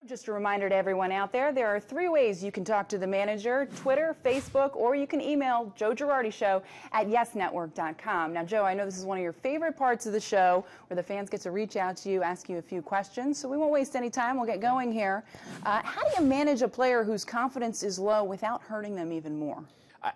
Just a reminder to everyone out there, there are 3 ways you can talk to the manager: Twitter, Facebook, or you can email Joe Girardi Show at yesnetwork.com. Now, Joe, I know this is one of your favorite parts of the show where the fans get to reach out to you, ask you a few questions, so we won't waste any time. We'll get going here. How do you manage a player whose confidence is low without hurting them even more?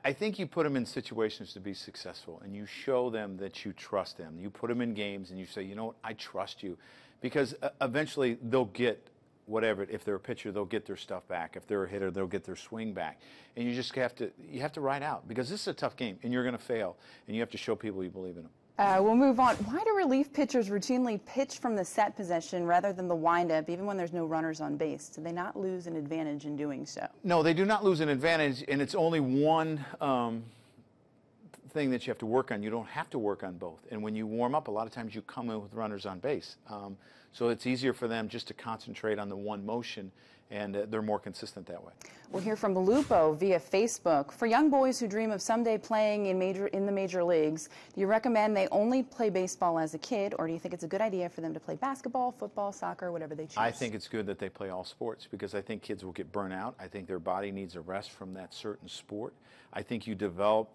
I think you put them in situations to be successful, and you show them that you trust them. You put them in games, and you say, you know what, I trust you, because eventually they'll get whatever. If they're a pitcher, they'll get their stuff back. If they're a hitter, they'll get their swing back. And you just have to ride out, because this is a tough game, and you're going to fail, and you have to show people you believe in them. We'll move on. Why do relief pitchers routinely pitch from the set position rather than the windup, even when there's no runners on base? Do they not lose an advantage in doing so? No, they do not lose an advantage, and it's only one thing that you have to work on. You don't have to work on both. And when you warm up, a lot of times you come in with runners on base. So it's easier for them just to concentrate on the one motion, and they're more consistent that way. We'll hear from Lupo via Facebook. For young boys who dream of someday playing in the major leagues, do you recommend they only play baseball as a kid, or do you think it's a good idea for them to play basketball, football, soccer, whatever they choose? I think it's good that they play all sports, because I think kids will get burnt out. I think their body needs a rest from that certain sport. I think you develop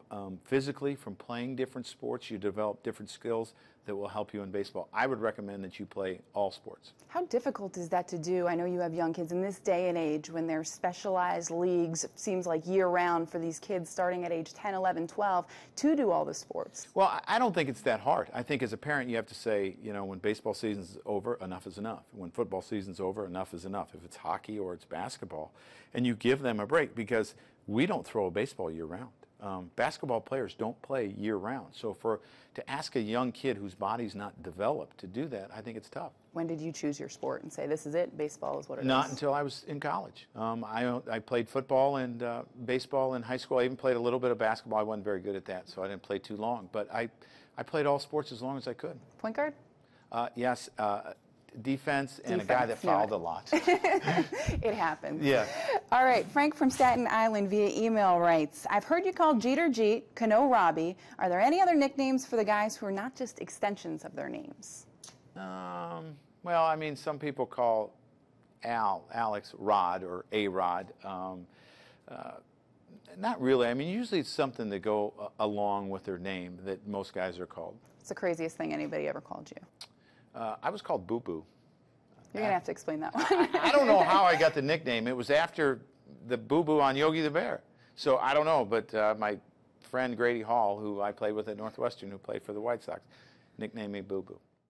physically from playing different sports. You develop different skills that will help you in baseball. I would recommend that you play all sports. How difficult is that to do? I know you have young kids in this day and age when there's specialized leagues, it seems like year-round for these kids starting at age 10, 11, 12 to do all the sports. Well, I don't think it's that hard. I think as a parent you have to say, you know, when baseball season's over, enough is enough. When football season's over, enough is enough. If it's hockey or it's basketball, and you give them a break, because we don't throw a baseball year-round. Basketball players don't play year-round. So to ask a young kid whose body's not developed to do that, I think it's tough. When did you choose your sport and say, this is it, baseball is what it is? Not until I was in college. I played football and baseball in high school. I even played a little bit of basketball. I wasn't very good at that, so I didn't play too long. But I played all sports as long as I could. Point guard? Yes. Defense, and a guy that fouled a lot. It happens. Yeah. All right, Frank from Staten Island via email writes, I've heard you call Jeter Jeet, Cano Robbie. Are there any other nicknames for the guys who are not just extensions of their names? Well, I mean, some people call Alex Rod or A-Rod. Not really. I mean, usually it's something that go along with their name that most guys are called. What's the craziest thing anybody ever called you? I was called Boo Boo. You're going to have to explain that one. I don't know how I got the nickname. It was after the Boo Boo on Yogi the Bear. So I don't know, but my friend Grady Hall, who I played with at Northwestern, who played for the White Sox, nicknamed me Boo Boo.